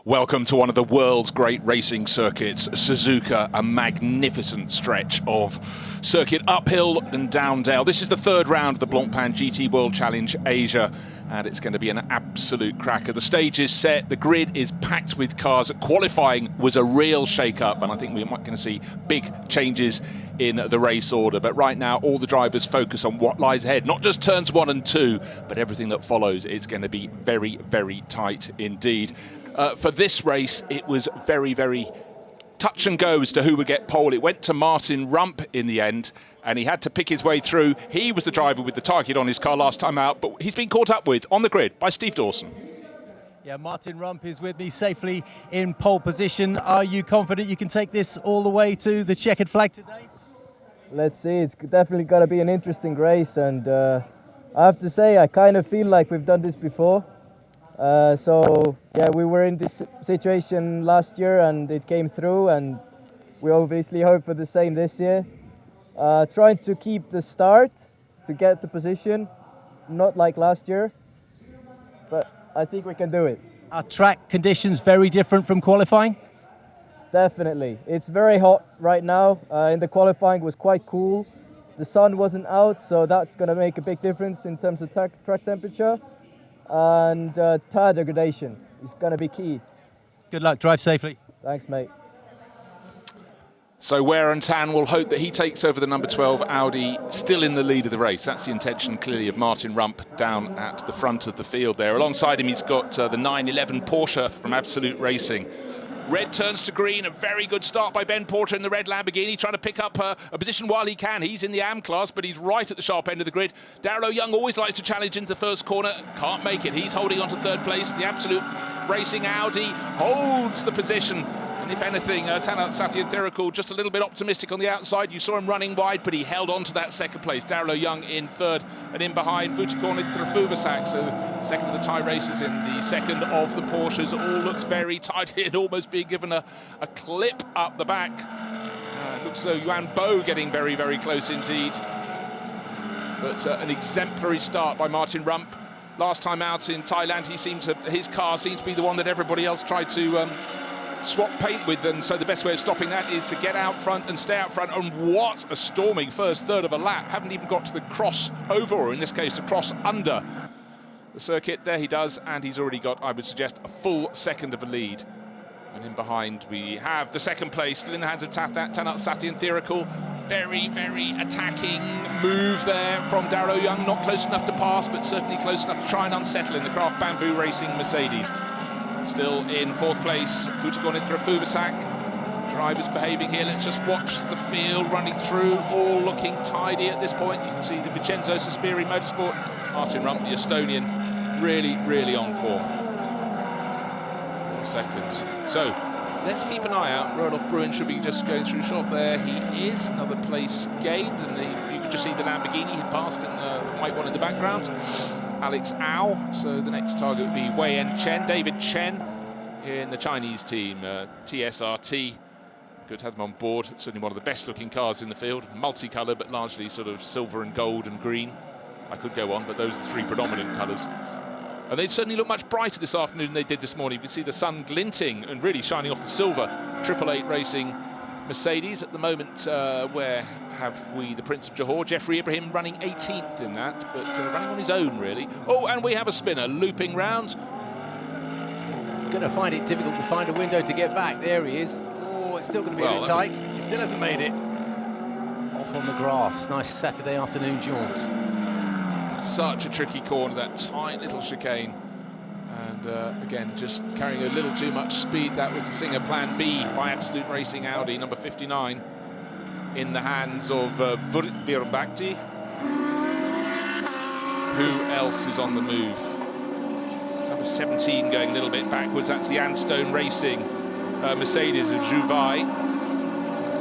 Welcome to one of the world's great racing circuits, Suzuka, a magnificent stretch of circuit uphill and down dale. This is the third round of the Blancpain GT World Challenge Asia, and it's going to be an absolute cracker. The stage is set, the grid is packed with cars. Qualifying was a real shake-up, and I think we're going to see big changes in the race order. But right now, all the drivers focus on what lies ahead, not just turns 1 and 2, but everything that follows. It's going to be very, very tight indeed. For this race, it was very, very touch and go as to who would get pole. It went to Martin Rump in the end, and he had to pick his way through. He was the driver with the target on his car last time out, but he's been caught up with on the grid by Steve Dawson. Yeah, Martin Rump is with me safely in pole position. Are you confident you can take this all the way to the checkered flag today? Let's see, it's definitely going to be an interesting race, and I have to say I kind of feel like we've done this before. So yeah, we were in this situation last year and it came through, and we obviously hope for the same this year. Trying to keep the start to get the position, not like last year, but I think we can do it. Are track conditions very different from qualifying? Definitely. It's very hot right now. In the qualifying it was quite cool. The sun wasn't out, so that's going to make a big difference in terms of track temperature. And tire degradation is going to be key. Good luck, drive safely. Thanks, mate. So Wear and Tan will hope that he takes over the number 12 Audi, still in the lead of the race. That's the intention, clearly, of Martin Rump down at the front of the field there. Alongside him, he's got the 911 Porsche from Absolute Racing. Red turns to green, a very good start by Ben Porter in the red Lamborghini, trying to pick up a position while he can. He's in the AM class, but he's right at the sharp end of the grid. Darrell Young always likes to challenge into the first corner, can't make it. He's holding on to third place. The Absolute Racing Audi holds the position. And if anything, Tanat Sathiathirikul just a little bit optimistic on the outside. You saw him running wide, but he held on to that second place. Darrell Young in third, and in behind, Futikon Trafuvasak. So second of the tie races in the second of the Porsches. All looks very tight and almost being given a clip up the back. It looks as though Yuan Bo getting very, very close indeed. But an exemplary start by Martin Rump. Last time out in Thailand, his car seemed to be the one that everybody else tried to swap paint with, and so the best way of stopping that is to get out front and stay out front. And what a storming first third of a lap. Haven't even got to the cross over, or in this case the cross under the circuit. There he does, and he's already got, I would suggest, a full second of a lead. And in behind we have the second place still in the hands of Tanat Sathiathirikul. Very, very attacking move there from Darrell Young. Not close enough to pass, but certainly close enough to try and unsettle in the Craft Bamboo Racing Mercedes. Still in fourth place, Futikon Trafuvasak. Drivers behaving here. Let's just watch the field running through, all looking tidy at this point. You can see the Vincenzo Sospiri Motorsport. Martin Rump, the Estonian, really, really on form. 4 seconds. So let's keep an eye out. Roloff Bruin should be just going through shot there. He is. Another place gained, and you can just see the Lamborghini he passed in the white one in the background. Alex Au, so the next target would be Chen, David Chen in the Chinese team, TSRT. Good to have them on board. Certainly one of the best looking cars in the field. Multicolour, but largely sort of silver and gold and green. I could go on, but those are the 3 predominant colours. And they certainly look much brighter this afternoon than they did this morning. You can see the sun glinting and really shining off the silver 888 Racing Mercedes. At the moment, where have we the Prince of Johor, Jeffrey Ibrahim, running 18th in that, but running on his own, really. Oh, and we have a spinner looping round. Going to find it difficult to find a window to get back. There he is. Oh, it's still going to be a bit tight. He still hasn't made it. Off on the grass. Nice Saturday afternoon jaunt. Such a tricky corner, that tight little chicane. And again, just carrying a little too much speed. That was the Singer Plan B by Absolute Racing Audi, number 59, in the hands of Vurt Bhakti. Who else is on the move? Number 17 going a little bit backwards. That's the Anstone Racing Mercedes of Juvai.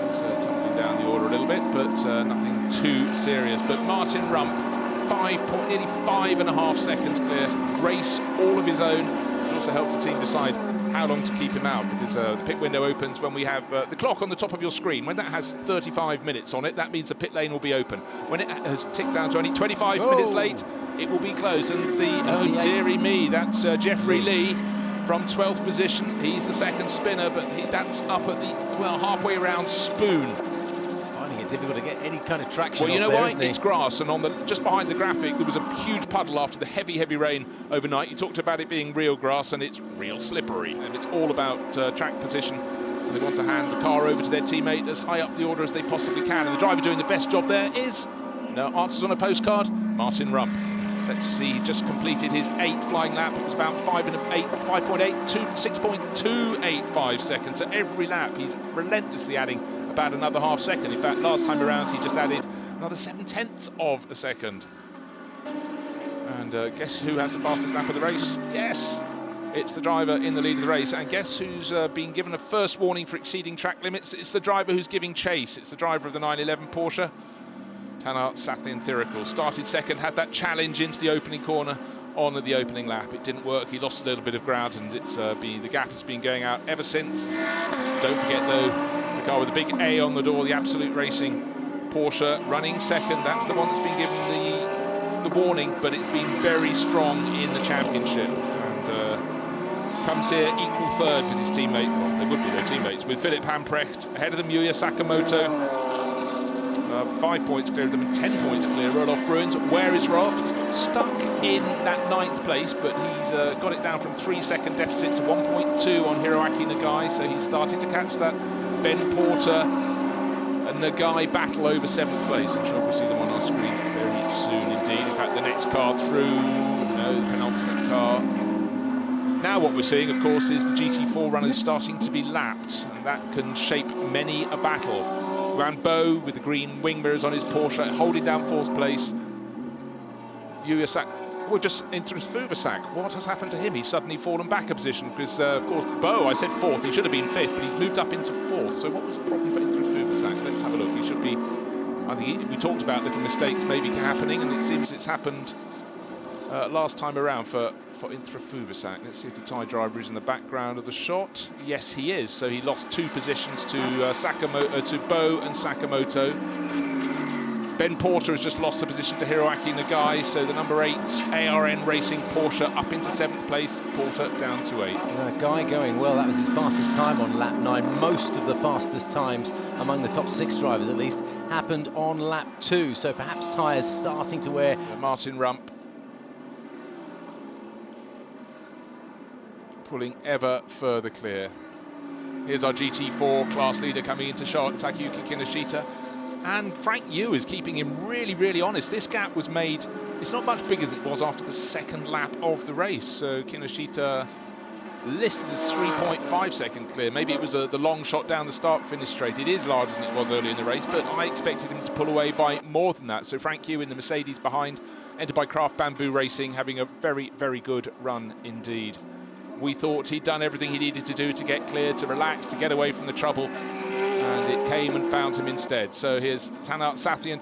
He's tumbling down the order a little bit, but nothing too serious. But Martin Rump, nearly 5.5 seconds clear. Race all of his own. It also helps the team decide how long to keep him out, because the pit window opens when we have the clock on the top of your screen. When that has 35 minutes on it, that means the pit lane will be open. When it has ticked down to only 25 minutes late, it will be closed. And the, oh dearie me, that's Jeffrey Lee from 12th position. He's the second spinner, but that's up at the, well, halfway around Spoon. Finding it difficult to get any kind of traction. Well, you know there, why? isn't he? It's grass, and on the just behind the graphic, there was a huge puddle after the heavy rain overnight. You talked about it being real grass, and it's real slippery, and it's all about track position. And they want to hand the car over to their teammate as high up the order as they possibly can. And the driver doing the best job there is, no answers on a postcard, Martin Rump. Let's see, he's just completed his 8th flying lap. It was about 6.285 seconds. So every lap, he's relentlessly adding about another half second. In fact, last time around, he just added another 7/10 of a second. And guess who has the fastest lap of the race? Yes, it's the driver in the lead of the race. And guess who's been given a first warning for exceeding track limits? It's the driver who's giving chase. It's the driver of the 911 Porsche. Sathian started second, had that challenge into the opening corner on the opening lap. It didn't work. He lost a little bit of ground, and it's the gap has been going out ever since. Don't forget, though, the car with the big A on the door, the Absolute Racing Porsche, running second. That's the one that's been given the warning, but it's been very strong in the championship. And comes here equal third with his teammate. Well, they would be their teammates, with Philip Hamprecht ahead of them, Yuya Sakamoto. 5 points clear of them and 10 points clear. Roloff Bruins. Where is Rolf? He's got stuck in that 9th place, but he's got it down from 3-second deficit to 1.2 on Hiroaki Nagai, so he's starting to catch that Ben Porter and Nagai battle over 7th place. I'm sure we'll see them on our screen very soon indeed. In fact, the next car through, the penultimate car. Now what we're seeing, of course, is the GT4 runners starting to be lapped, and that can shape many a battle. Rambo with the green wing mirrors on his Porsche, holding down 4th place. Yuya Sak, we're just into Fuvasak. What has happened to him? He's suddenly fallen back a position because, of course, Bo, I said 4th. He should have been 5th, but he's moved up into 4th. So what was the problem for Fuvasak? Let's have a look. He should be, I think we talked about little mistakes maybe happening, and it seems it's happened last time around for Intra Fuvasak. Let's see if the Thai driver is in the background of the shot. Yes, he is. So he lost 2 positions to to Bo and Sakamoto. Ben Porter has just lost a position to Hiroaki Nagai. So the number 8 ARN Racing Porsche up into 7th place. Porter down to 8th. Nagai going well. That was his fastest time on lap 9. Most of the fastest times among the top 6 drivers, at least, happened on lap 2. So perhaps tyres starting to wear. Martin Rump pulling ever further clear. Here's our GT4 class leader coming into shot, Takayuki Kinoshita. And Frank Yu is keeping him really honest. This gap was made, it's not much bigger than it was after the 2nd lap of the race. So Kinoshita listed as 3.5 second clear. Maybe it was the long shot down the start-finish straight. It is larger than it was earlier in the race, but I expected him to pull away by more than that. So Frank Yu in the Mercedes behind, entered by Craft Bamboo Racing, having a very good run indeed. We thought he'd done everything he needed to do to get clear, to relax, to get away from the trouble, and it came and found him instead. So here's Sathian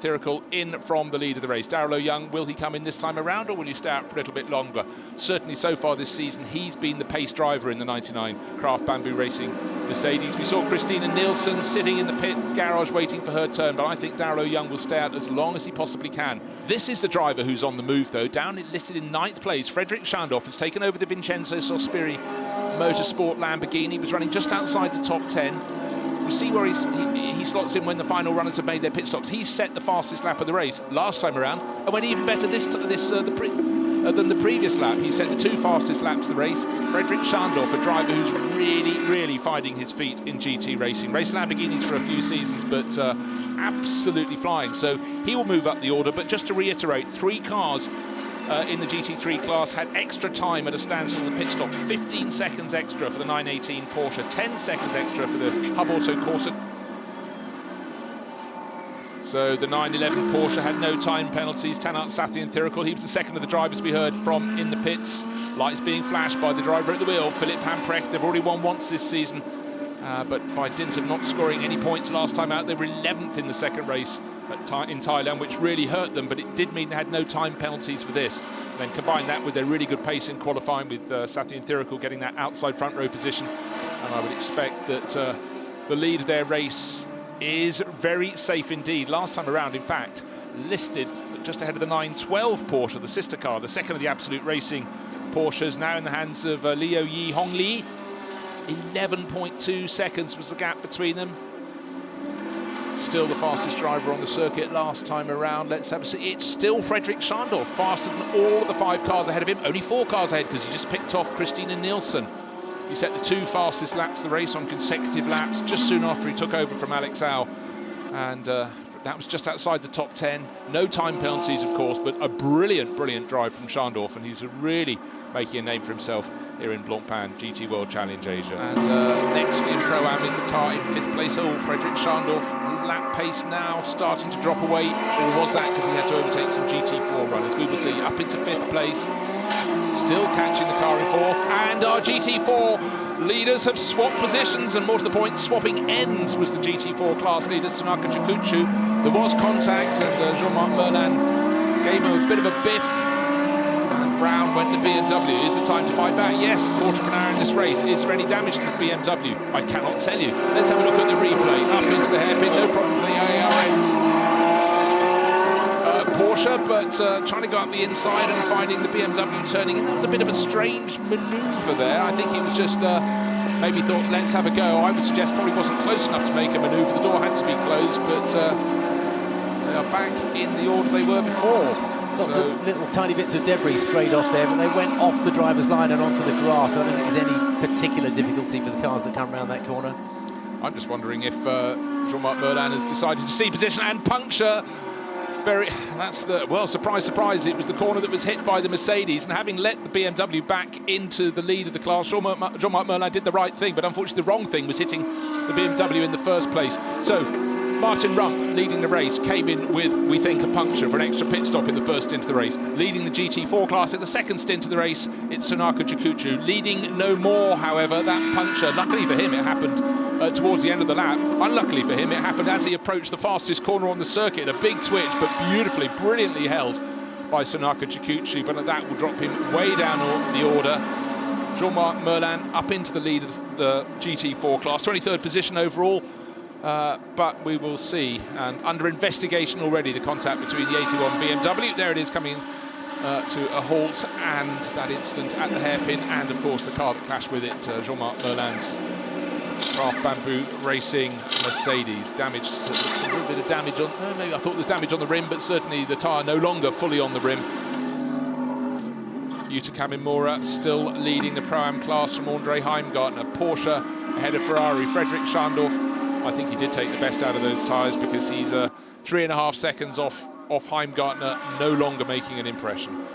in from the lead of the race. Darrell Young, will he come in this time around, or will he stay out for a little bit longer? Certainly so far this season, he's been the pace driver in the 99 Craft Bamboo Racing Mercedes. We saw Christina Nielsen sitting in the pit garage waiting for her turn, but I think Darrell Young will stay out as long as he possibly can. This is the driver who's on the move, though. Down listed in 9th place, Frederick Schandorf has taken over the Vincenzo Sospiri Motorsport Lamborghini. He was running just outside the top 10. We'll see where he slots in when the final runners have made their pit stops. He's set the fastest lap of the race last time around, and went even better than the previous lap. He set the 2 fastest laps of the race. Frederick Schandorf, a driver who's really finding his feet in GT racing. Raced Lamborghinis for a few seasons, but absolutely flying. So he will move up the order. But just to reiterate, 3 cars in the GT3 class had extra time at a standstill in the pit stop. 15 seconds extra for the 918 Porsche, 10 seconds extra for the Hub Auto Corsa. So the 911 Porsche had no time penalties. Tanat Sathian, he was the second of the drivers we heard from in the pits. Lights being flashed by the driver at the wheel, Philip Hamprecht. They've already won once this season, but by dint of not scoring any points last time out, they were 11th in the second race in Thailand, which really hurt them, but it did mean they had no time penalties for this. And then combine that with their really good pace in qualifying, with Sathian getting that outside front row position, and I would expect that the lead of their race is very safe indeed. Last time around, in fact, listed just ahead of the 912 Porsche, the sister car, the second of the Absolute Racing Porsches now in the hands of Liu Yi Hongli. 11.2 seconds was the gap between them. Still the fastest driver on the circuit last time around. Let's have a see. It's still Fredrik Schandorf, faster than all of the 5 cars ahead of him. Only 4 cars ahead because he just picked off Christina Nielsen. He set the 2 fastest laps of the race on consecutive laps just soon after he took over from Alex Au. And that was just outside the top 10. No time penalties, of course, but a brilliant, brilliant drive from Schandorf, and he's really making a name for himself here in Blancpain GT World Challenge Asia. And next in Pro-Am is the car in 5th place. Oh, Fredrik Schandorf, his lap pace now starting to drop away. Or was that because he had to overtake some GT4 runners? We will see. Up into 5th place. Still catching the car in 4th. And our GT4 leaders have swapped positions, and more to the point, swapping ends was the GT4 class leader, Sunaka Chikuchu. There was contact, and Jean-Marc Merlin gave him a bit of a biff. And round went the BMW. Is the time to fight back? Yes, quarter of an hour in this race. Is there any damage to the BMW? I cannot tell you. Let's have a look at the replay. Up into the hairpin, no problem for the ARN. Porsche, but trying to go up the inside and finding the BMW turning in. That was a bit of a strange manoeuvre there. I think it was just maybe thought, let's have a go. I would suggest probably wasn't close enough to make a manoeuvre. The door had to be closed, but they are back in the order they were before. Lots of little tiny bits of debris sprayed off there, but they went off the driver's line and onto the grass. I don't think there's any particular difficulty for the cars that come around that corner. I'm just wondering if Jean-Marc Merlin has decided to see position and puncture. Well, surprise, surprise, it was the corner that was hit by the Mercedes, and having let the BMW back into the lead of the class, Jean-Marc Merlin did the right thing, but unfortunately the wrong thing was hitting the BMW in the first place. So Martin Rump, leading the race, came in with, we think, a puncture for an extra pit stop in the first stint of the race. Leading the GT4 class in the second stint of the race, it's Sunaka Chikuchu. Leading no more, however, that puncture, luckily for him, it happened towards the end of the lap. Unluckily for him, it happened as he approached the fastest corner on the circuit. A big twitch, but beautifully, brilliantly held by Sunaka Chikuchu, but that will drop him way down the order. Jean-Marc Merlin up into the lead of the GT4 class, 23rd position overall. But we will see, and under investigation already, the contact between the 81 BMW. There it is, coming to a halt, and that incident at the hairpin, and of course the car that clashed with it, Jean-Marc Merlin's Craft Bamboo Racing Mercedes. Damage, a little bit of damage on, maybe I thought there was damage on the rim, but certainly the tyre no longer fully on the rim. Yuta Kamimura still leading the Pro-Am class from Andre Heimgartner. Porsche ahead of Ferrari. Fredrik Schandorf, I think he did take the best out of those tyres, because he's 3.5 seconds off Heimgartner, no longer making an impression.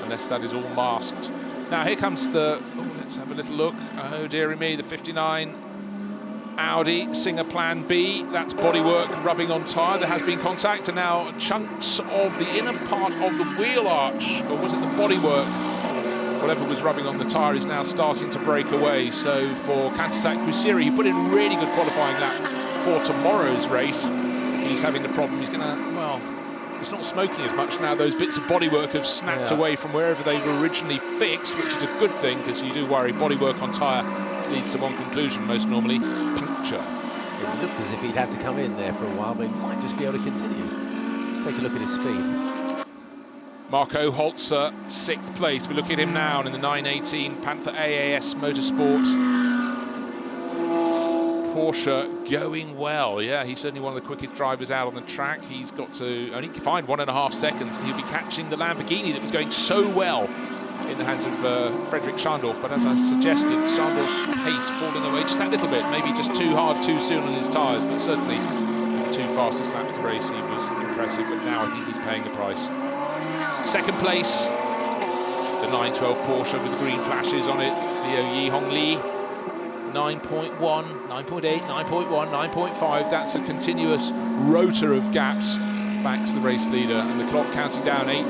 Unless that is all masked. Now here comes the, let's have a little look. Oh dearie me, the 59 Audi Singer Plan B. That's bodywork rubbing on tyre. There has been contact, and now chunks of the inner part of the wheel arch, or was it the bodywork? Whatever was rubbing on the tyre is now starting to break away. So for Kantasak Kusiri, he put in a really good qualifying lap for tomorrow's race. He's having the problem. He's going to, well, it's not smoking as much now. Those bits of bodywork have snapped away from wherever they were originally fixed, which is a good thing, because you do worry bodywork on tyre leads to one conclusion most normally: puncture. It looked as if he'd have to come in there for a while, but he might just be able to continue. Take a look at his speed. Marco Holzer, 6th place. We look at him now in the 918 Panther AAS Motorsports. Porsche going well. Yeah, he's certainly one of the quickest drivers out on the track. He's got to only find 1.5 seconds, and he'll be catching the Lamborghini that was going so well in the hands of Fredrik Schandorf. But as I suggested, Schandorf's pace falling away just that little bit, maybe just too hard, too soon on his tyres, but certainly the 2 fastest laps of the race, he was impressive, but now I think he's paying the price. 2nd place, the 912 Porsche with the green flashes on it, Liu Yi Hongli. 9.1, 9.8, 9.1, 9.5. That's a continuous rotor of gaps back to the race leader, and the clock counting down. 8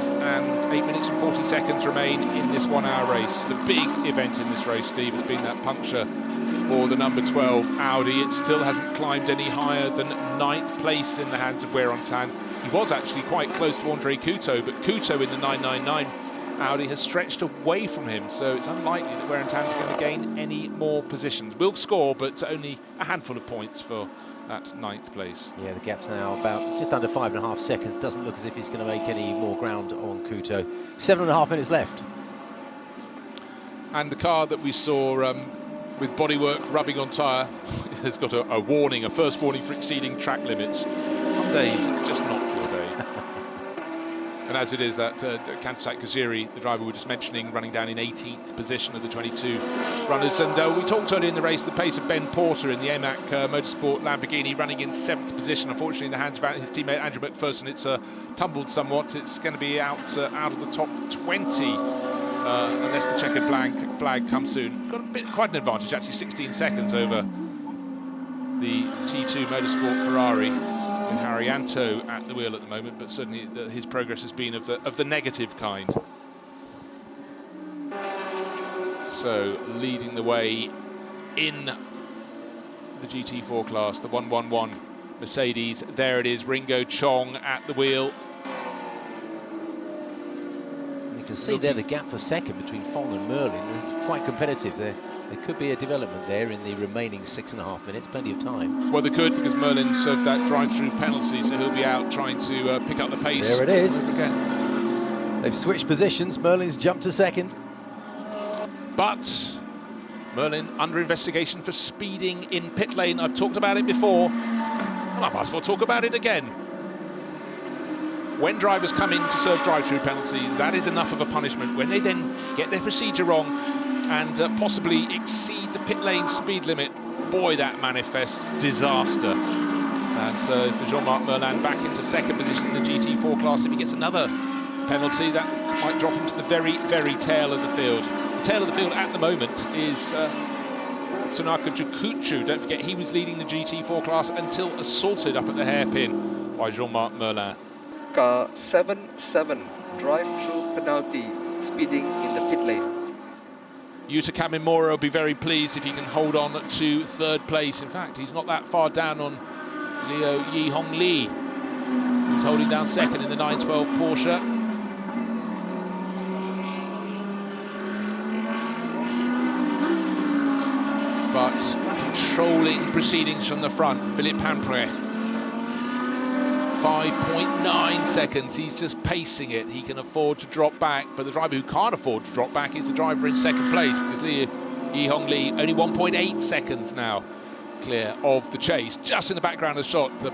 minutes and 40 seconds remain in this 1-hour race. The big event in this race, Steve, has been that puncture for the number 12 Audi. It still hasn't climbed any higher than 9th place in the hands of Wear-on-Tan. He was actually quite close to Andre Couto, but Couto in the 999 Audi has stretched away from him, so it's unlikely that Wear-on-Tan is going to gain any more positions. Will score, but only a handful of points for that 9th place. Yeah, the gap's now about just under 5.5 seconds. Doesn't look as if he's going to make any more ground on Couto. 7.5 minutes left. And the car that we saw with bodywork rubbing on tyre has got a warning, a first warning for exceeding track limits. Some days it's just not your day. And as it is, that Kantasak Kaziri, the driver we were just mentioning, running down in 18th position of the 22 runners. And we talked earlier in the race, the pace of Ben Porter in the AMAC Motorsport Lamborghini running in 7th position. Unfortunately, in the hands of his teammate Andrew McPherson, it's tumbled somewhat. It's going to be out of the top 20 unless the checkered flag comes soon. Got quite an advantage, actually, 16 seconds over the T2 Motorsport Ferrari. Haryanto at the wheel at the moment, but certainly his progress has been of the negative kind. So leading the way in the GT4 class, the 111 Mercedes. There it is, Ringo Chong at the wheel. You can see there the gap for second between Fong and Merlin is quite competitive there. There could be a development there in the remaining 6.5 minutes, plenty of time. Well, they could, because Merlin served that drive-through penalty, so he'll be out trying to pick up the pace. There it is. Again. They've switched positions. Merlin's jumped to second. But Merlin under investigation for speeding in pit lane. I've talked about it before, and I might as well talk about it again. When drivers come in to serve drive-through penalties, that is enough of a punishment. When they then get their procedure wrong and possibly exceed the pit lane speed limit, boy, that manifests disaster. And so for Jean-Marc Merlin back into second position in the GT4 class, if he gets another penalty, that might drop him to the very, very tail of the field. The tail of the field at the moment is Sunaka Jukuchu. Don't forget, he was leading the GT4 class until assaulted up at the hairpin by Jean-Marc Merlin. Car 7-7, drive-through penalty, speeding in the pit lane. Yuta Kamimura will be very pleased if he can hold on to third place. In fact, he's not that far down on Liu Yihong Li, who's holding down second in the 912 Porsche. But controlling proceedings from the front, Philippe Hamprecht. 5.9 seconds, he's just pacing it. He can afford to drop back, but the driver who can't afford to drop back is the driver in second place, because Liu Yihong Li only 1.8 seconds now clear of the chase. Just in the background of the shot, the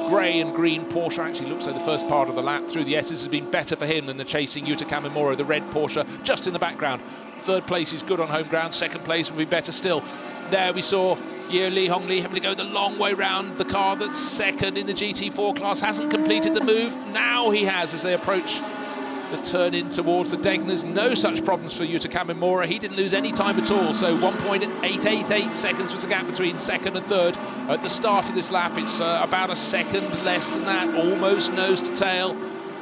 grey and green Porsche actually looks like the first part of the lap through the S's has been better for him than the chasing Yuta Kamimura, the red Porsche, just in the background. Third place is good on home ground, second place will be better still. There we saw Liu Yihong Li having to go the long way round. The car that's second in the GT4 class hasn't completed the move. Now he has, as they approach the turn in towards the Degners. No such problems for Yuta Kamimura. He didn't lose any time at all. So 1.888 seconds was the gap between second and third. At the start of this lap, it's about a second less than that, almost nose to tail.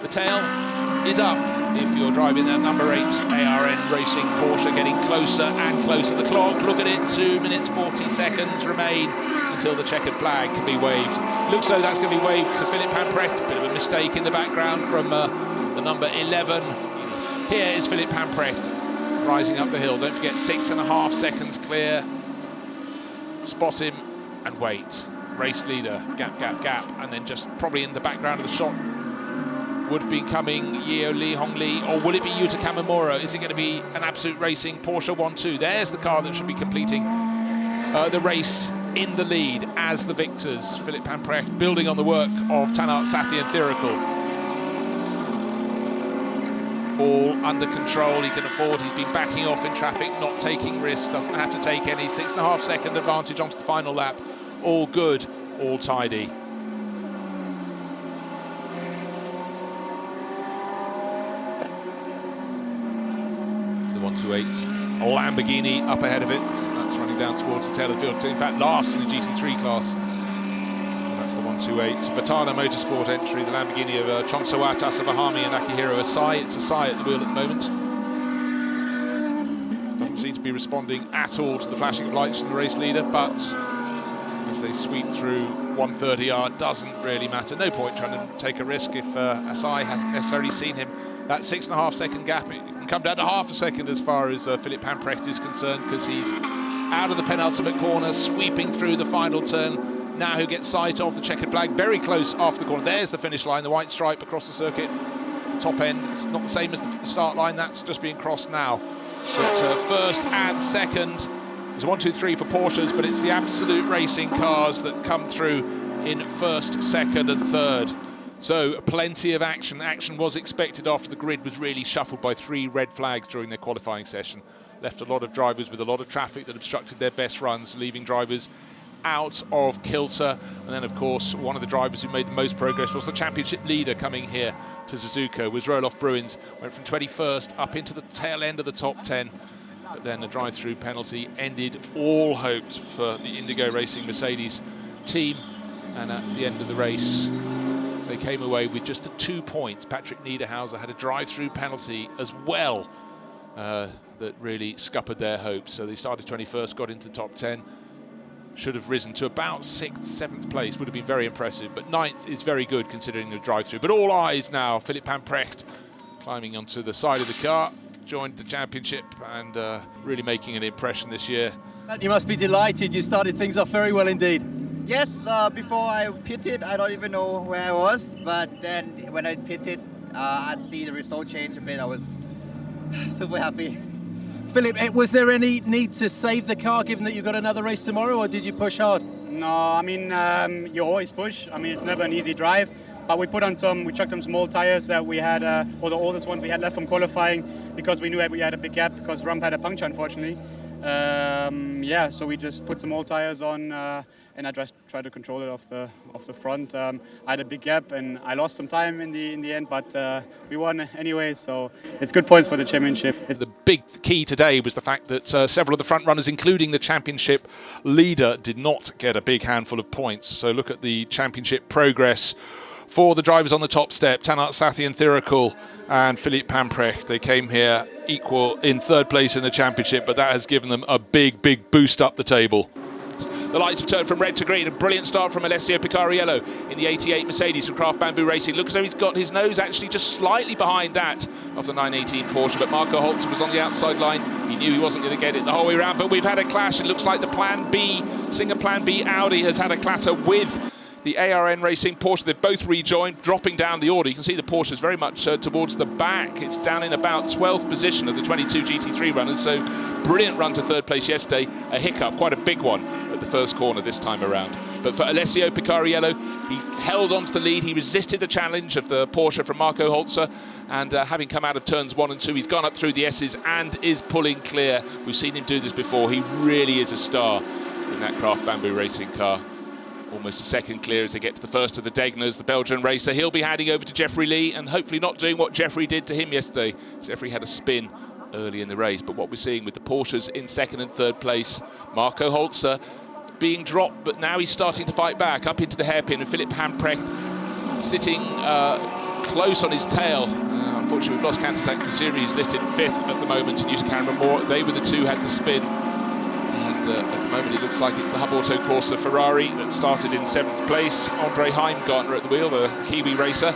The tail is up if you're driving that number 8 ARN Racing Porsche, getting closer and closer. The clock, look at it, 2 minutes 40 seconds remain until the checkered flag can be waved. Looks like that's going to be waved to Philippe Hamprecht. A bit of a mistake in the background from the number 11. Here is Philippe Hamprecht rising up the hill. Don't forget, 6.5 seconds clear. Spot him and wait. Race leader, gap, gap, gap, and then just probably in the background of the shot would be coming Liu Yihong Li, or will it be Yuta Kamimura? Is it going to be an Absolute Racing Porsche 1-2? There's the car that should be completing the race in the lead as the victors. Philippe Hamprecht building on the work of Tanart Sathi and Thirikul. All under control, he can afford. He's been backing off in traffic, not taking risks, doesn't have to take any. 6.5 second advantage onto the final lap. All good, all tidy. The 128 Lamborghini up ahead of it. That's running down towards the tail of the field. In fact, last in the GT3 class. And that's the 128. Vatana Motorsport entry, the Lamborghini of Chonsawata, Savahami and Akihiro Asai. It's Asai at the wheel at the moment. Doesn't seem to be responding at all to the flashing of lights from the race leader, but as they sweep through 130R, doesn't really matter. No point trying to take a risk if Asai hasn't necessarily seen him. That 6.5 second gap, it can come down to half a second as far as Philippe Hamprecht is concerned, because he's out of the penultimate corner, sweeping through the final turn. Now who gets sight of the checkered flag, very close after the corner. There's the finish line, the white stripe across the circuit. The top end, it's not the same as the start line, that's just being crossed now. But first and second, there's 1, 2, 3 for Porsches, but it's the absolute racing cars that come through in first, second and third. So plenty of action. Action was expected after the grid was really shuffled by 3 red flags during their qualifying session. Left a lot of drivers with a lot of traffic that obstructed their best runs, leaving drivers out of kilter. And then, of course, one of the drivers who made the most progress was the championship leader coming here to Suzuka, was Roloff Bruins. Went from 21st up into the tail end of the top 10. But then a drive-through penalty ended all hopes for the Indigo Racing Mercedes team. And at the end of the race, they came away with just the 2 points. Patrick Niederhauser had a drive-through penalty as well that really scuppered their hopes. So they started 21st, got into the top 10. Should have risen to about 6th, 7th place, would have been very impressive. But 9th is very good considering the drive-through. But all eyes now, Philippe Pamprecht climbing onto the side of the car, joined the championship and really making an impression this year. You must be delighted. You started things off very well indeed. Yes, before I pitted, I don't even know where I was. But then when I pitted, I see the result change a bit. I was super happy. Philip, was there any need to save the car given that you've got another race tomorrow, or did you push hard? No, I mean, you always push. I mean, it's never an easy drive. But we chucked on small tires that we had, or the oldest ones we had left from qualifying, because we knew that we had a big gap because Rump had a puncture, unfortunately. Yeah, so we just put some old tires on, and I just tried to control it off the front. I had a big gap, and I lost some time in the end, but we won anyway. So it's good points for the championship. The big key today was the fact that several of the front runners, including the championship leader, did not get a big handful of points. So look at the championship progress for the drivers on the top step, Tanat Sathi Thirikul and Philippe Pamprecht. They came here equal in 3rd place in the championship, but that has given them a big, big boost up the table. The lights have turned from red to green. A brilliant start from Alessio Picariello in the 88 Mercedes from Craft Bamboo Racing. Looks as though he's got his nose actually just slightly behind that of the 918 Porsche, but Marco Holzer was on the outside line. He knew he wasn't going to get it the whole way around, but we've had a clash. It looks like the Plan B, Singer Plan B Audi has had a clatter with the ARN Racing Porsche. They've both rejoined, dropping down the order. You can see the Porsche is very much towards the back. It's down in about 12th position of the 22 GT3 runners. So brilliant run to 3rd place yesterday. A hiccup, quite a big one at the first corner this time around. But for Alessio Picariello, he held on to the lead. He resisted the challenge of the Porsche from Marco Holzer. And having come out of turns 1 and 2, he's gone up through the S's and is pulling clear. We've seen him do this before. He really is a star in that Craft Bamboo Racing car. Almost a second clear as they get to the first of the Degners, the Belgian racer. He'll be handing over to Jeffrey Lee and hopefully not doing what Jeffrey did to him yesterday. Jeffrey had a spin early in the race, but what we're seeing with the Porsches in 2nd and 3rd place, Marco Holzer being dropped, but now he's starting to fight back up into the hairpin, and Philippe Pamprecht sitting close on his tail. Unfortunately, we've lost Kantasak Kusiri, who's listed 5th at the moment, and Yusuke Moore. They were the two had the spin. At the moment, it looks like it's the Hub Auto Corsa Ferrari that started in 7th place. Andre Heimgartner at the wheel, the Kiwi racer.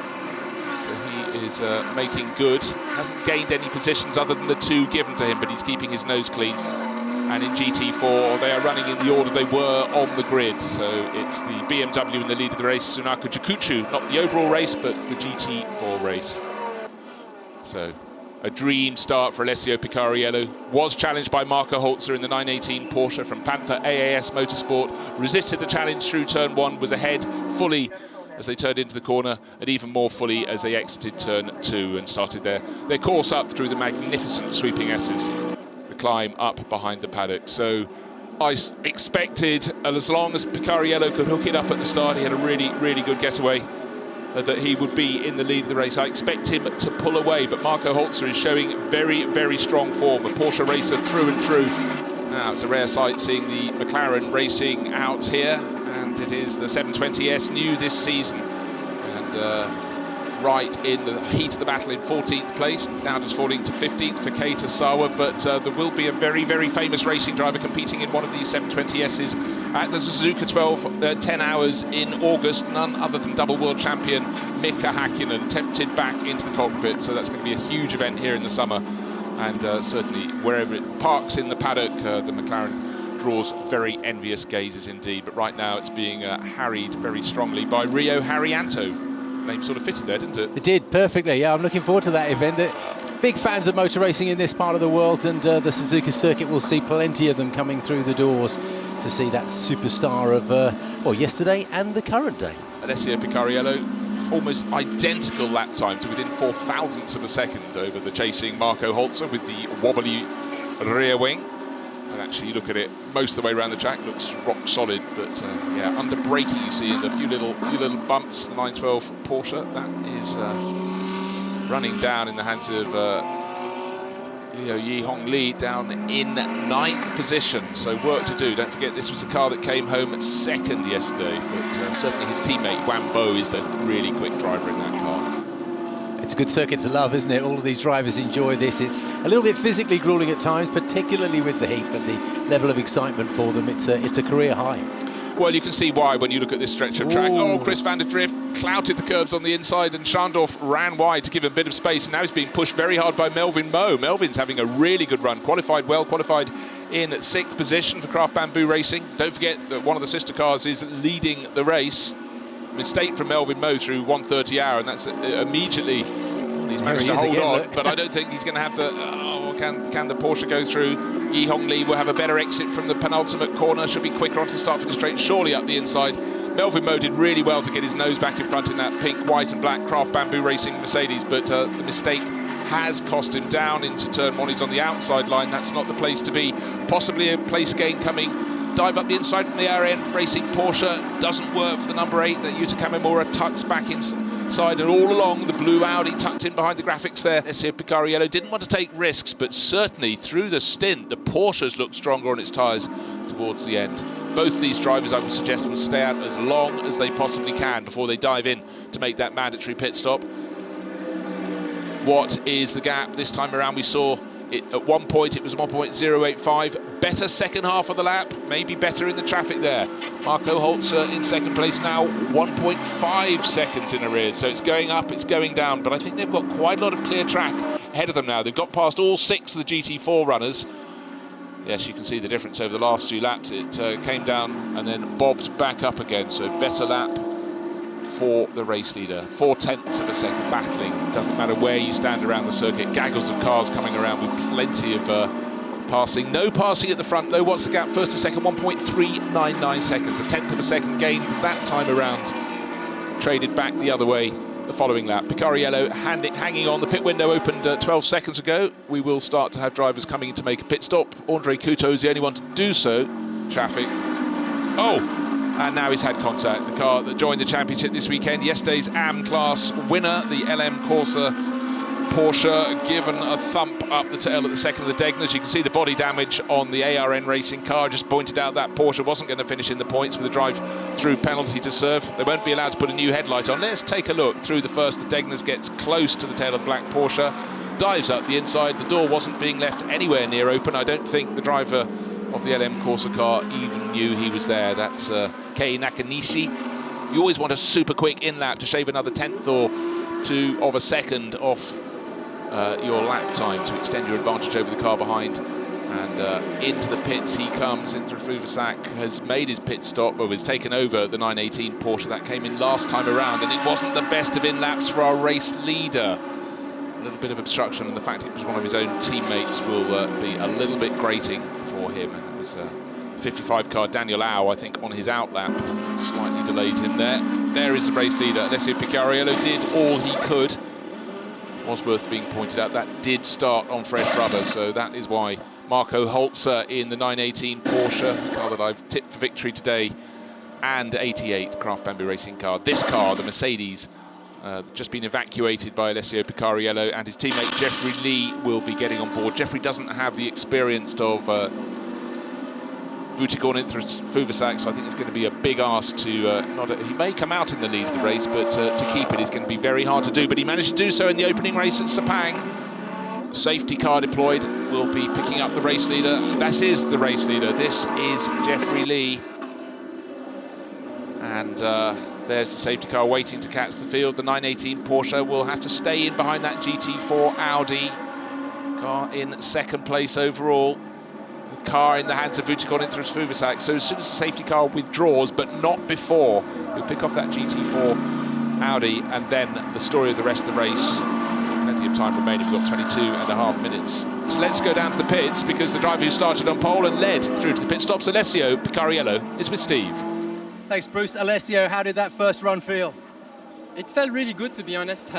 So he is making good. Hasn't gained any positions other than the 2 given to him, but he's keeping his nose clean. And in GT4, they are running in the order they were on the grid. So it's the BMW in the lead of the race, Sunako Chikuchu, not the overall race, but the GT4 race. So a dream start for Alessio Picariello. Was challenged by Marco Holzer in the 918 Porsche from Panther AAS Motorsport. Resisted the challenge through turn 1, was ahead fully as they turned into the corner, and even more fully as they exited turn 2 and started their course up through the magnificent sweeping S's. The climb up behind the paddock. So I expected, as long as Picariello could hook it up at the start, he had a really, really good getaway, that he would be in the lead of the race. I expect him to pull away, but Marco Holzer is showing very, very strong form. A Porsche racer through and through. Now, it's a rare sight seeing the McLaren racing out here, and it is the 720S new this season. And right in the heat of the battle in 14th place, now just falling to 15th for Keita Sawa, but there will be a very, very famous racing driver competing in one of these 720Ss at the Suzuka 10 hours in August, none other than double world champion Mika Hakkinen, tempted back into the cockpit. So that's going to be a huge event here in the summer, and certainly wherever it parks in the paddock, the McLaren draws very envious gazes indeed. But right now it's being harried very strongly by Rio Haryanto. Name sort of fitted there, didn't it? It did perfectly. Yeah, I'm looking forward to that event. big fans of motor racing in this part of the world, and the Suzuka circuit will see plenty of them coming through the doors to see that superstar of well, yesterday and the current day. Alessio Picariello, almost identical lap time to within 0.004 of a second over the chasing Marco Holzer with the wobbly rear wing. And actually, you look at it most of the way around the track, looks rock solid. But yeah, under braking, you see a few little bumps. The 912 Porsche that is running down in the hands of Liu Yihong Li, down in 9th position. So work to do. Don't forget, this was the car that came home second yesterday. But certainly his teammate Wang Bo is the really quick driver in that car. It's a good circuit to love, isn't it? All of these drivers enjoy this. It's a little bit physically grueling at times, particularly with the heat, but the level of excitement for them, it's a career high. Well, you can see why when you look at this stretch of track. Oh, Chris van der Drift clouted the curbs on the inside, and Schandorf ran wide to give him a bit of space, and now he's being pushed very hard by Melvin Moe. Melvin's having a really good run, qualified in 6th position for Craft Bamboo Racing. Don't forget that one of the sister cars is leading the race. Mistake from Melvin Moe through 1:30 hour, and that's immediately, he's managed to hold on, but I don't think he's going to have the, can the Porsche go through? Yihong Li will have a better exit from the penultimate corner, should be quicker onto the start from the straight, surely up the inside. Melvin Moe did really well to get his nose back in front in that pink, white and black Craft Bamboo Racing Mercedes, but the mistake has cost him down into turn 1. He's on the outside line, that's not the place to be. Possibly a place gain coming. Dive up the inside from the ARN Racing Porsche, doesn't work for the number 8. That Yuta Kamimura tucks back inside, and all along the blue Audi tucked in behind the graphics there. Alessio Picariello didn't want to take risks, but certainly through the stint, the Porsches looked stronger on its tyres towards the end. Both these drivers, I would suggest, will stay out as long as they possibly can before they dive in to make that mandatory pit stop. What is the gap this time around? We saw it at one point, it was 1.085. Better second half of the lap, maybe better in the traffic there. Marco Holzer in second place now, 1.5 seconds in arrears. So it's going up, it's going down, but I think they've got quite a lot of clear track ahead of them now. They've got past all 6 of the GT4 runners. Yes, you can see the difference over the last 2 laps. It came down and then bobbed back up again. So better lap for the race leader. 0.4 of a second battling. Doesn't matter where you stand around the circuit. Gaggles of cars coming around with plenty of passing. No passing at the front though. What's the gap first to second? 1.399 seconds. 1/10 of a second gain that time around. Traded back the other way the following lap. Picariello hanging on. The pit window opened 12 seconds ago. We will start to have drivers coming in to make a pit stop. Andre Couto is the only one to do so. Traffic. Oh! And now he's had contact. The car that joined the championship this weekend, yesterday's AM class winner, the LM Corsa Porsche, given a thump up the tail at the second of the Degners. You can see the body damage on the ARN Racing car. Just pointed out that Porsche wasn't going to finish in the points with a drive-through penalty to serve. They won't be allowed to put a new headlight on. Let's take a look through the first. The Degners gets close to the tail of the black Porsche, dives up the inside. The door wasn't being left anywhere near open. I don't think the driver of the LM Corsa car even knew he was there. That's Kei Nakanishi. You always want a super quick in-lap to shave another 1/10 or 2 of a second off your lap time to extend your advantage over the car behind. And into the pits he comes. Inter Fuvasak has made his pit stop, but has taken over the 918 Porsche that came in last time around, and it wasn't the best of in-laps for our race leader. A little bit of obstruction, and the fact it was one of his own teammates will be a little bit grating for him. It was 55 car Daniel Au, I think, on his outlap, slightly delayed him there. There is the race leader. Alessio Picariello did all he could. It was worth being pointed out that did start on fresh rubber, so that is why Marco Holzer in the 918 Porsche, the car that I've tipped for victory today, and 88 Craft Bamboo Racing car. This car, the Mercedes, just been evacuated by Alessio Picariello, and his teammate Jeffrey Lee will be getting on board. Jeffrey doesn't have the experience of Vucicon Fuvasak, so I think it's going to be a big ask to he may come out in the lead of the race, but to keep it is going to be very hard to do. But he managed to do so in the opening race at Sepang. Safety car deployed, will be picking up the race leader. That is the race leader. This is Jeffrey Lee. And there's the safety car waiting to catch the field. The 918 Porsche will have to stay in behind that GT4 Audi. Car in second place overall. The car in the hands of Vucicon Fuvasak. So as soon as the safety car withdraws, but not before, he'll pick off that GT4 Audi, and then the story of the rest of the race. Plenty of championship time remaining. We've got 22.5 minutes. So let's go down to the pits, because the driver who started on pole and led through to the pit stops, Alessio Picariello, is with Steve. Thanks, Bruce. Alessio, how did that first run feel? It felt really good, to be honest.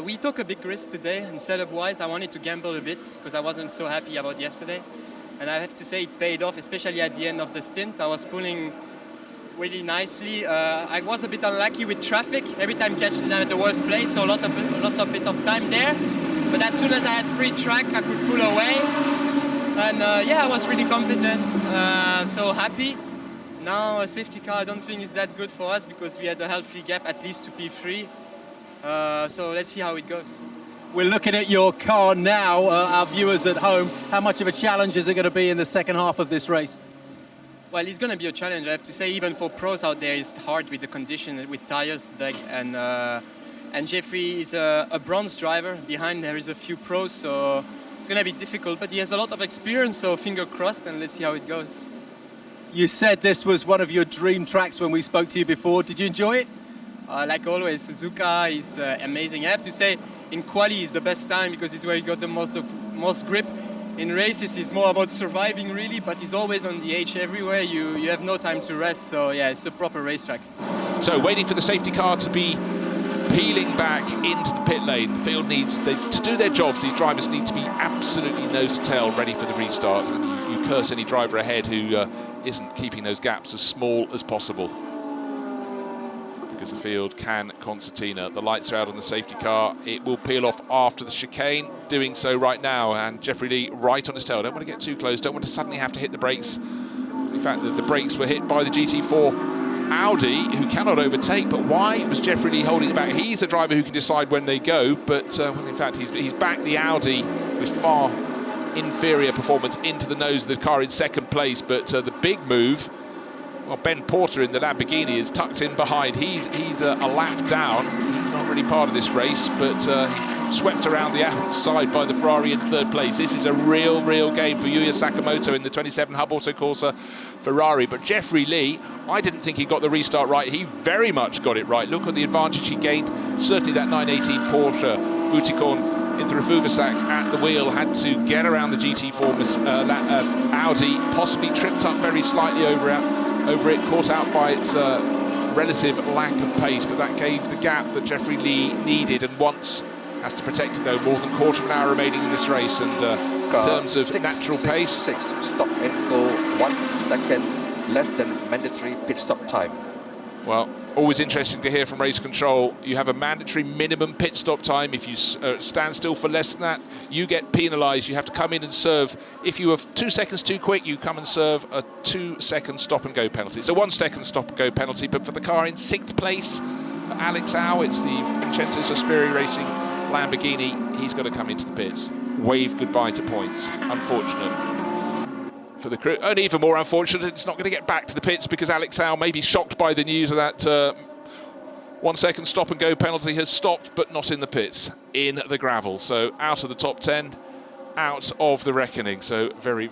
We took a big risk today, and setup-wise, I wanted to gamble a bit because I wasn't so happy about yesterday. And I have to say it paid off, especially at the end of the stint. I was pulling really nicely. I was a bit unlucky with traffic. Every time catching them at the worst place, so lost a bit of time there. But as soon as I had free track, I could pull away. And yeah, I was really confident, so happy. Now a safety car I don't think is that good for us, because we had a healthy gap at least to P3. So let's see how it goes. We're looking at your car now, our viewers at home. How much of a challenge is it going to be in the second half of this race? Well, it's going to be a challenge. I have to say, even for pros out there, it's hard with the condition, with tires, and Jeffrey is a bronze driver. Behind there is a few pros, so it's going to be difficult. But he has a lot of experience, so finger crossed, and let's see how it goes. You said this was one of your dream tracks when we spoke to you before. Did you enjoy it? Like always, Suzuka is amazing. I have to say, in quali is the best time, because it's where you got the most grip. In races, it's more about surviving, really, but it's always on the edge everywhere. You have no time to rest, so yeah, it's a proper racetrack. So waiting for the safety car to be peeling back into the pit lane. The field needs, to do their jobs, these drivers need to be absolutely nose to tail ready for the restart. And you curse any driver ahead who isn't keeping those gaps as small as possible, because the field can concertina. The lights are out on the safety car. It will peel off after the chicane, doing so right now, and Jeffrey Lee right on his tail. Don't want to get too close, don't want to suddenly have to hit the brakes. In fact, the brakes were hit by the GT4 Audi, who cannot overtake. But why was Jeffrey Lee holding it back? He's the driver who can decide when they go, but in fact he's backed the Audi with far inferior performance into the nose of the car in second place. But the big move, well, Ben Porter in the Lamborghini is tucked in behind. He's a lap down. He's not really part of this race, but swept around the outside by the Ferrari in third place. This is a real game for Yuya Sakamoto in the 27 Hub Auto Corsa Ferrari. But Jeffrey Lee, I didn't think he got the restart right. He very much got it right. Look at the advantage he gained. Certainly that 918 Porsche Butikon in Rufuvacak at the wheel had to get around the GT4 Audi, possibly tripped up very slightly over it, caught out by its relative lack of pace, but that gave the gap that Jeffrey Lee needed and wants. Has to protect it though. More than a quarter of an hour remaining in this race, and in terms of natural pace, stop and go 1 second less than mandatory pit stop time. Well, always interesting to hear from race control. You have a mandatory minimum pit stop time. If you stand still for less than that, you get penalised. You have to come in and serve. If you are 2 seconds too quick, you come and serve a 2-second stop and go penalty. It's a 1 second stop and go penalty, but for the car in 6th place, for Alex Au, it's the Vincenzo Sospiri Racing Lamborghini. He's got to come into the pits. Wave goodbye to points. Unfortunate for the crew. And even more unfortunate, it's not going to get back to the pits, because Alex Au may be shocked by the news of that 1 second stop and go penalty. Has stopped, but not in the pits, in the gravel. So out of the top 10, out of the reckoning. So very,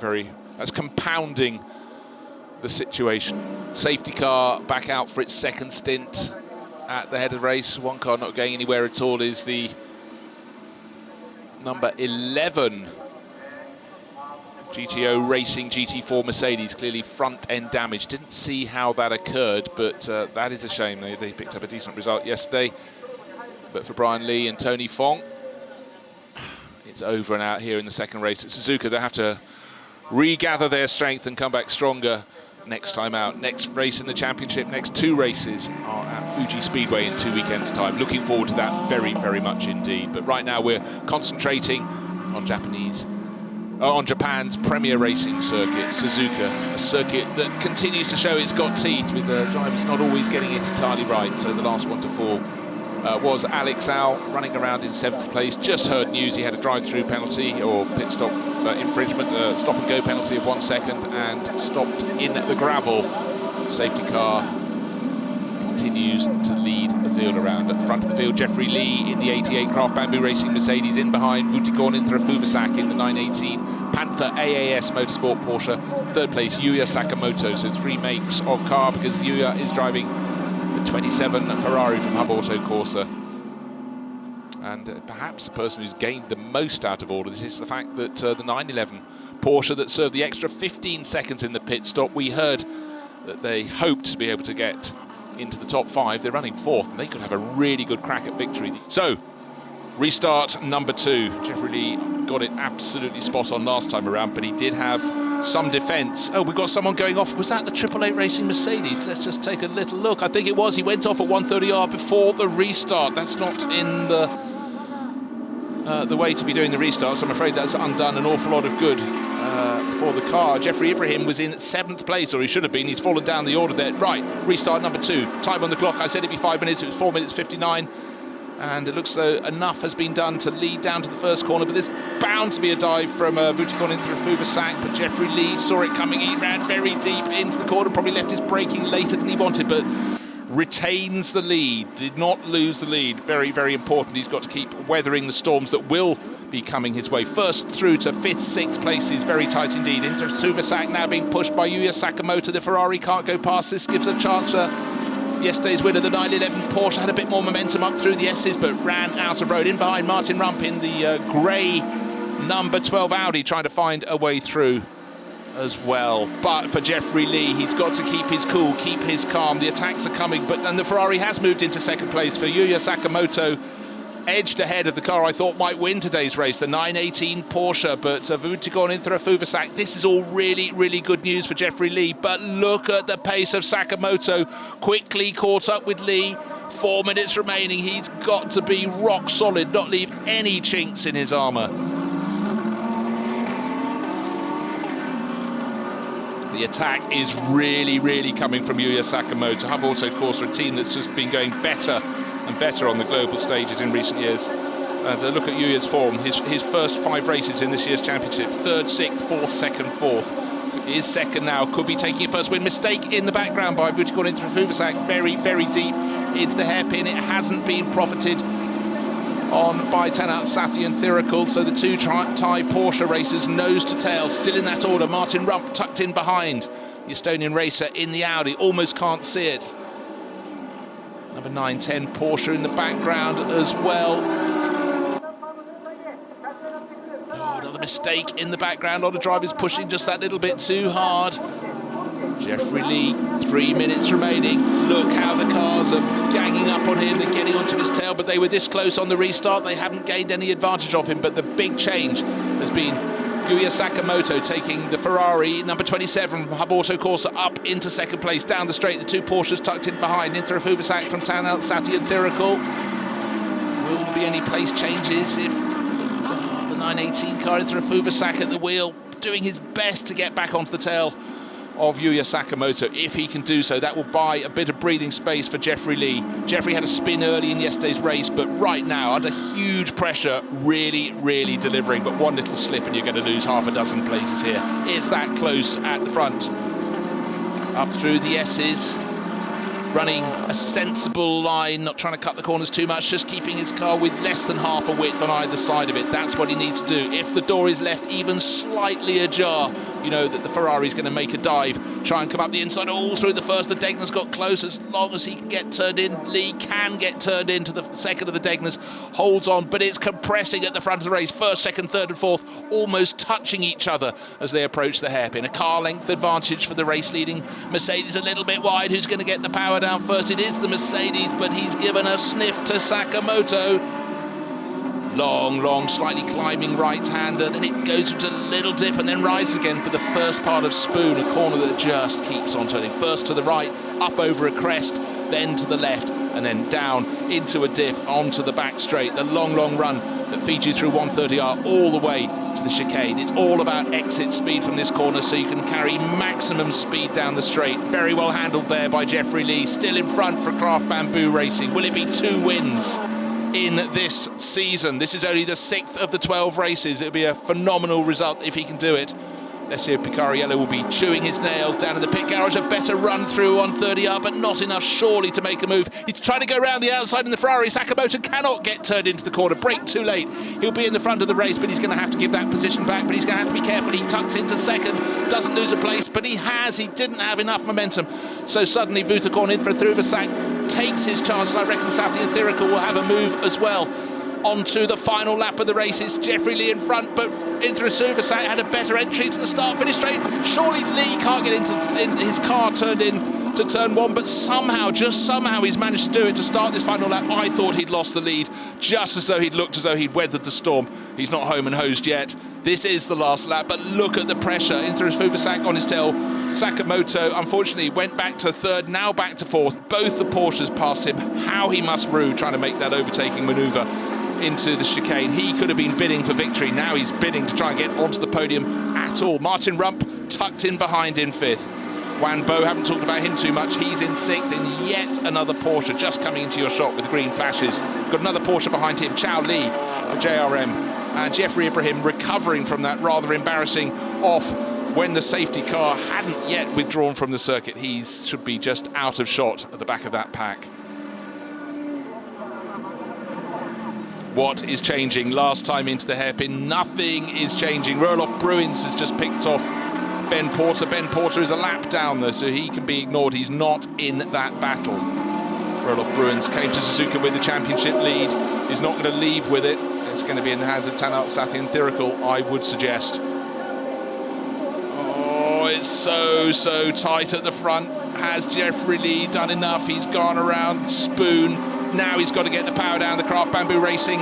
that's compounding the situation. Safety car back out for its second stint at the head of the race. One car not going anywhere at all is the number 11 GTO Racing GT4 Mercedes. Clearly front end damage. Didn't see how that occurred, but that is a shame. They picked up a decent result yesterday, but for Brian Lee and Tony Fong, it's over and out here in the second race at Suzuka. They have to regather their strength and come back stronger next time out. Next race in the championship, next 2 races are at Fuji Speedway in 2 weekends' time. Looking forward to that very much indeed. But right now we're concentrating on Japan's premier racing circuit, Suzuka, a circuit that continues to show it's got teeth, with the drivers not always getting it entirely right. So the last one to fall was Alex Au, running around in 7th place. Just heard news he had a drive-through penalty or pit stop infringement, stop and go penalty of 1 second, and stopped in the gravel. Safety car continues to lead the field around. At the front of the field, Jeffrey Lee in the 88 Craft Bamboo Racing Mercedes. In behind, Vutikon in Rufuvacak in the 918 Panther AAS Motorsport Porsche. 3rd place, Yuya Sakamoto. So 3 makes of car, because Yuya is driving the 27 Ferrari from Hub Auto Corsa. And perhaps the person who's gained the most out of all of this is the fact that the 911 Porsche that served the extra 15 seconds in the pit stop, we heard that they hoped to be able to get into the top 5. They're running 4th, and they could have a really good crack at victory. So, restart number 2. Jeffrey Lee got it absolutely spot on last time around, but he did have some defence. Oh, we've got someone going off. Was that the 888 Racing Mercedes? Let's just take a little look. I think it was. He went off at 130R before the restart. That's not in the way to be doing the restarts. I'm afraid that's undone an awful lot of good for the car. Jeffrey Ibrahim was in 7th place, or he should have been. He's fallen down the order there. Right, restart number 2. Time on the clock. I said it'd be 5 minutes. It was 4 minutes 59. And it looks though enough has been done to lead down to the first corner, but there's bound to be a dive from Vuitton into the Fuvasak, but Jeffrey Lee saw it coming. He ran very deep into the corner, probably left his braking later than he wanted, but retains the lead, did not lose the lead. Very, very important. He's got to keep weathering the storms that will be coming his way. First through to 5th, 6th places, very tight indeed. Into Fuvasak now being pushed by Yuya Sakamoto. The Ferrari can't go past. This gives a chance for yesterday's winner, the 911 Porsche. Had a bit more momentum up through the S's, but ran out of road. In behind Martin Rump in the grey number 12 Audi, trying to find a way through as well. But for Jeffrey Lee, he's got to keep his cool, keep his calm. The attacks are coming, and the Ferrari has moved into 2nd place. For Yuya Sakamoto, edged ahead of the car I thought might win today's race, the 918 Porsche, but Vuitton in through a Fuvasak. This is all really, really good news for Jeffrey Lee, but look at the pace of Sakamoto, quickly caught up with Lee. 4 minutes remaining. He's got to be rock solid, not leave any chinks in his armour. The attack is really, really coming from Yuya Sakamoto. Hub Auto Corsa, a team that's just been going better and better on the global stages in recent years. And look at Yuya's form. His first 5 races in this year's championships: 3rd, 6th, 4th, 2nd, 4th. Is 2nd now. Could be taking a first win. Mistake in the background by Vuitton into Fuvasak. Very, very deep into the hairpin. It hasn't been profited on by Tanat Sathi and Thirikul. So the 2 Thai Porsche racers nose to tail, still in that order. Martin Rump tucked in behind. The Estonian racer in the Audi. Almost can't see it. Number 910 Porsche in the background as well. Oh, another mistake in the background. A lot of drivers pushing just that little bit too hard. Jeffrey Lee, 3 minutes remaining. Look how the cars are ganging up on him. They're getting onto his tail, but they were this close on the restart. They haven't gained any advantage of him, but the big change has been Yuya Sakamoto taking the Ferrari number 27 from Hub Auto Corsa up into 2nd place. Down the straight, the 2 Porsches tucked in behind. Into a Fuvasak from Tanat Sathi and Thirikul. Will there be any place changes if the 918 car into a Fuvasak at the wheel, doing his best to get back onto the tail of Yuya Sakamoto? If he can do so, that will buy a bit of breathing space for Jeffrey Lee. Jeffrey had a spin early in yesterday's race, but right now, under huge pressure, really, really delivering. But one little slip and you're going to lose half a dozen places here. It's that close at the front. Up through the S's, running a sensible line, not trying to cut the corners too much, just keeping his car with less than half a width on either side of it. That's what he needs to do. If the door is left even slightly ajar, you know that the Ferrari's going to make a dive, try and come up the inside all through the first. The Degner's got close. As long as he can get turned in, Lee can get turned into the second of the Degners, holds on, but it's compressing at the front of the race. 1st, 2nd, 3rd and 4th almost touching each other as they approach the hairpin. A car length advantage for the race leading Mercedes, a little bit wide. Who's going to get the power down first? It is the Mercedes, but he's given a sniff to Sakamoto. Long, slightly climbing right-hander, then it goes into a little dip and then rises again for the first part of Spoon, a corner that just keeps on turning. First to the right, up over a crest, then to the left, and then down into a dip, onto the back straight. The long run that feeds you through 130R all the way to the chicane. It's all about exit speed from this corner, so you can carry maximum speed down the straight. Very well handled there by Jeffrey Lee, still in front for Craft Bamboo Racing. Will it be 2 wins in this season? This is only the 6th of the 12 races. It'll be a phenomenal result if he can do it. Alessio Picariello will be chewing his nails down in the pit garage. A better run through on 30R, but not enough surely to make a move. He's trying to go around the outside in the Ferrari. Sakamoto cannot get turned into the corner. Brake too late. He'll be in the front of the race, but he's going to have to give that position back. But he's going to have to be careful. He tucks into 2nd, doesn't lose a place, but he didn't have enough momentum. So suddenly Vuitton in for a Fuvasak takes his chance, and I reckon Sathi and Thirikul will have a move as well onto the final lap of the race. It's Jeffrey Lee in front, but Suzuka had a better entry to the start-finish straight. Surely Lee can't get into his car turned in to turn 1, but somehow, just somehow, he's managed to do it to start this final lap. I thought he'd lost the lead, just as though he'd looked as though he'd weathered the storm. He's not home and hosed yet. This is the last lap, but look at the pressure. Suzuka on his tail. Sakamoto, unfortunately, went back to third, now back to fourth. Both the Porsches passed him. How he must rue trying to make that overtaking manoeuvre into the chicane. He could have been bidding for victory. Now he's bidding to try and get onto the podium at all. Martin Rump tucked in behind in 5th. Wan Bo, haven't talked about him too much. He's in 6th, and yet another Porsche just coming into your shot with green flashes. Got another Porsche behind him, Chao Li for JRM. And Jeffrey Ibrahim recovering from that rather embarrassing off when the safety car hadn't yet withdrawn from the circuit. He should be just out of shot at the back of that pack. What is changing? Last time into the hairpin, nothing is changing. Roelof Bruins has just picked off Ben Porter. Ben Porter is a lap down though, so he can be ignored. He's not in that battle. Roelof Bruins came to Suzuka with the championship lead. He's not going to leave with it. It's going to be in the hands of Tanat Sathian Thirikul, I would suggest. Oh, it's so tight at the front. Has Jeffrey Lee done enough? He's gone around Spoon. Now he's got to get the power down. The Craft Bamboo Racing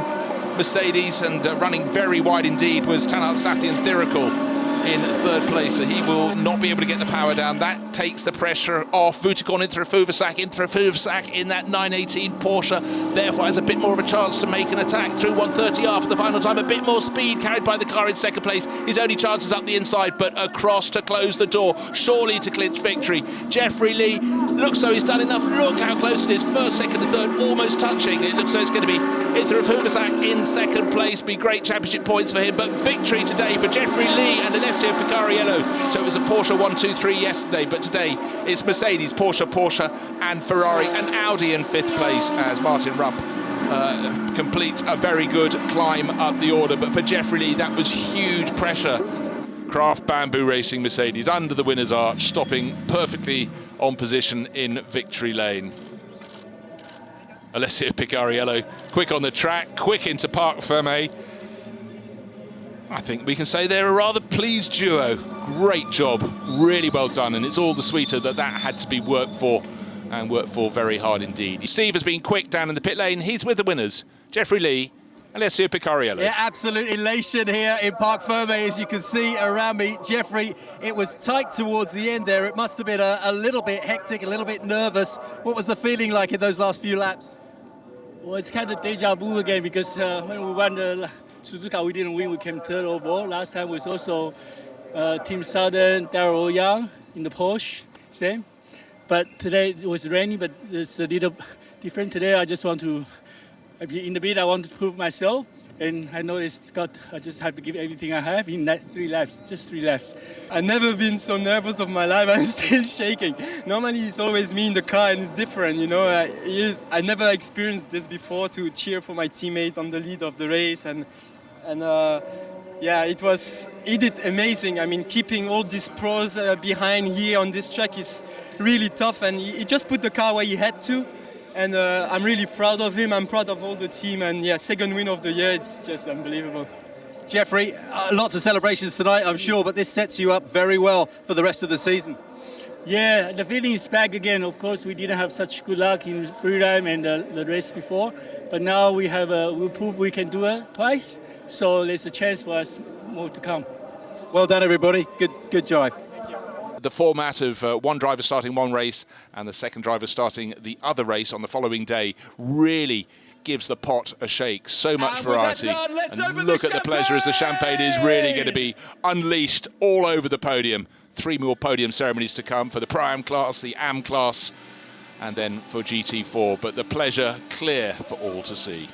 Mercedes, and running very wide indeed was Tanat Sathian Thirikul in 3rd place, so he will not be able to get the power down. That takes the pressure off. Vutikon Inthrafuvasak in that 918 Porsche, therefore has a bit more of a chance to make an attack through 130R for the final time. A bit more speed carried by the car in 2nd place. His only chance is up the inside, but across to close the door, surely to clinch victory. Jeffrey Lee looks so he's done enough. Look how close it is. 1st, 2nd and 3rd, almost touching. It looks so it's going to be Inthrafuvasak in 2nd place. Be great championship points for him, but victory today for Jeffrey Lee and Alessio Picariello. So it was a Porsche 1-2-3 yesterday, but today it's Mercedes, Porsche and Ferrari and Audi in 5th place as Martin Rump completes a very good climb up the order. But for Jeffrey Lee, that was huge pressure. Craft Bamboo Racing Mercedes under the winner's arch, stopping perfectly on position in victory lane. Alessio Picariello, quick on the track, quick into Parc Fermé. I think we can say they're a rather pleased duo. Great job, really well done, and it's all the sweeter that had to be worked for, and worked for very hard indeed. Steve has been quick down in the pit lane. He's with the winners, Jeffrey Lee, Alessio Picariello. Yeah, absolute elation here in Parc Fermé, as you can see around me. Jeffrey, it was tight towards the end there. It must have been a little bit hectic, a little bit nervous. What was the feeling like in those last few laps? Well, it's kind of deja vu again, because when we won the Suzuka, we didn't win. We came 3rd overall. Last time was also Team Southern, Darryl Young in the Porsche, same. But today it was rainy, but it's a little different. Today I just want to, in the bid, I want to prove myself. And I know I just have to give everything I have in that 3 laps, just 3 laps. I've never been so nervous of my life. I'm still shaking. Normally it's always me in the car and it's different, you know. I never experienced this before, to cheer for my teammate on the lead of the race. And yeah, he did amazing. I mean, keeping all these pros behind here on this track is really tough, and he just put the car where he had to. And I'm really proud of him. I'm proud of all the team. And yeah, 2nd win of the year. It's just unbelievable. Jeffrey, lots of celebrations tonight, I'm sure, but this sets you up very well for the rest of the season. Yeah, the feeling is back again. Of course, we didn't have such good luck in pre-ride and the race before, but now we prove we can do it twice. So there's a chance for us more to come. Well done, everybody. Good drive. The format of one driver starting one race and the second driver starting the other race on the following day really gives the pot a shake. So much variety. And look at the pleasure as the champagne is really going to be unleashed all over the podium. 3 more podium ceremonies to come for the Pro-Am class, the Am class, and then for GT4. But the pleasure clear for all to see.